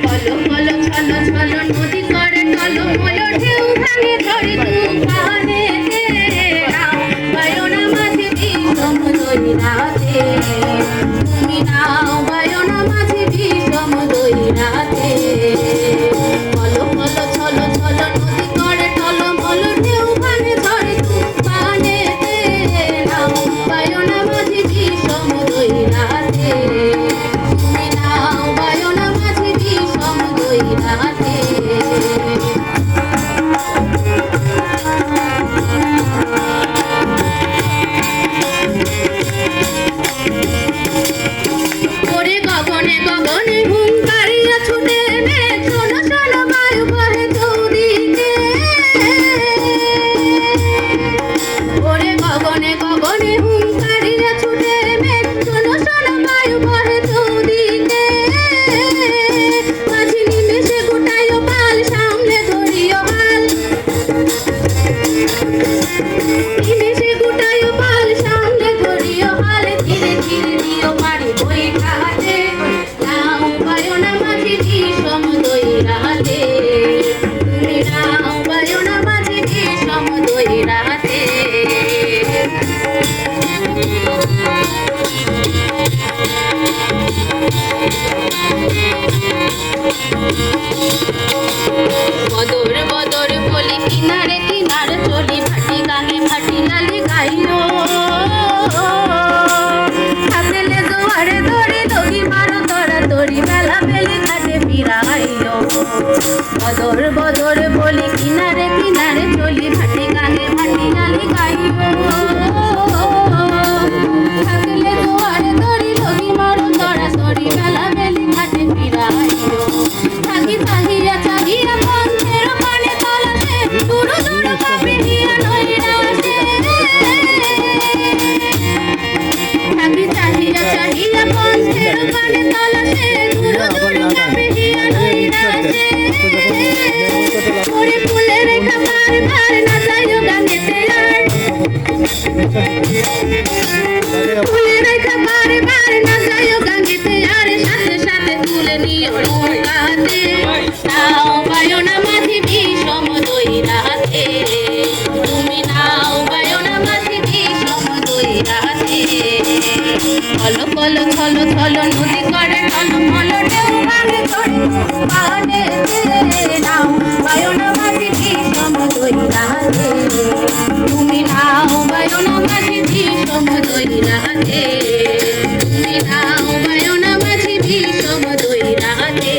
পলো পলো ছলো ছলো নদী করে টলমল ঢেউ ভাঙে ঝড়ে তুফানেতে নাও বায়না মাঝে বিষম দৈরাতে তুমি নাও বায়না মাঝে বিষম দৈরাতে পলো পলো ছলো ছলো নদী করে টলমল ঢেউ ভাঙে ঝড়ে তুফানেতে নাও বায়না মাঝে বিষম দৈরাতে তুমি নাও বায়না মাঝে বিষম দৈরাতে ওরে গগনে গগনে হুঙ্কারিয়া ছুটে মেঘ শোনো শোনো বায়ু বহে চৌদিকে ওরে গগনে গগনে হুঙ্কারিয়া ছুটে মেঘ শোনো শোনো বায়ু বহে চৌদিকে মাঝি নিমেষে গুটাইও পাল সামনে ধরিও হাল নিমেষে গুটাইও পাল সামনে ধরিও হাল ধীরে ধীরে দিও পারি বৈঠাতে নাও বায়না মাঝে বিষম দৈরাতে তুমি নাও বায়না মাঝে বিষম দৈরাতে বদর বদর বলি কিনারে কিনারে চলি ভাটি গানে ভাটি লালি গাইও হাতেলে জোয়ারে ধরে দড়ি মারো তোরা দড়ি বেলা বেলি ঘাটে ফিরাইও বদর বদর বলি কিনারে কিনারে চলি ভাটি গানে ভাটি লালি গাইও হাতেলে জোয়ারে ধরে দড়ি মারো তোরা দড়ি বেলা বেলি ঘাটে ফিরাইও থাকি চাহিয়া চাহিয়া পন্থের পানে তলাতে দূর দূর কাবিনিয়া নৈরাশে থাকি চাহিয়া চাহিয়া পন্থের পানে তলাতে দূর দূর কাবিনিয়া নৈরাশে ওরে ফুলে রেখা পার পার না যাইও গানেতে আর ফুলে রেখা পার পার না যাইও গানেতে আর সাথে সাথে তুলে নিও নৌকাতে নাও বায়না মাঝে বিষম দৈরাতে তুমি নাও বায়না মাঝে বিষম দৈরাতে পলো পলো ছলো ছলো নদী করে টলমল ঢেউ ভাঙে ঝড়ে তুফানেতে নাও বায়না মাঝে বিষম দৈরাতে তুমি নাও বায়না মাঝে বিষম দৈরাতে তুমি নাও বায়না মাঝে বিষম দৈরাতে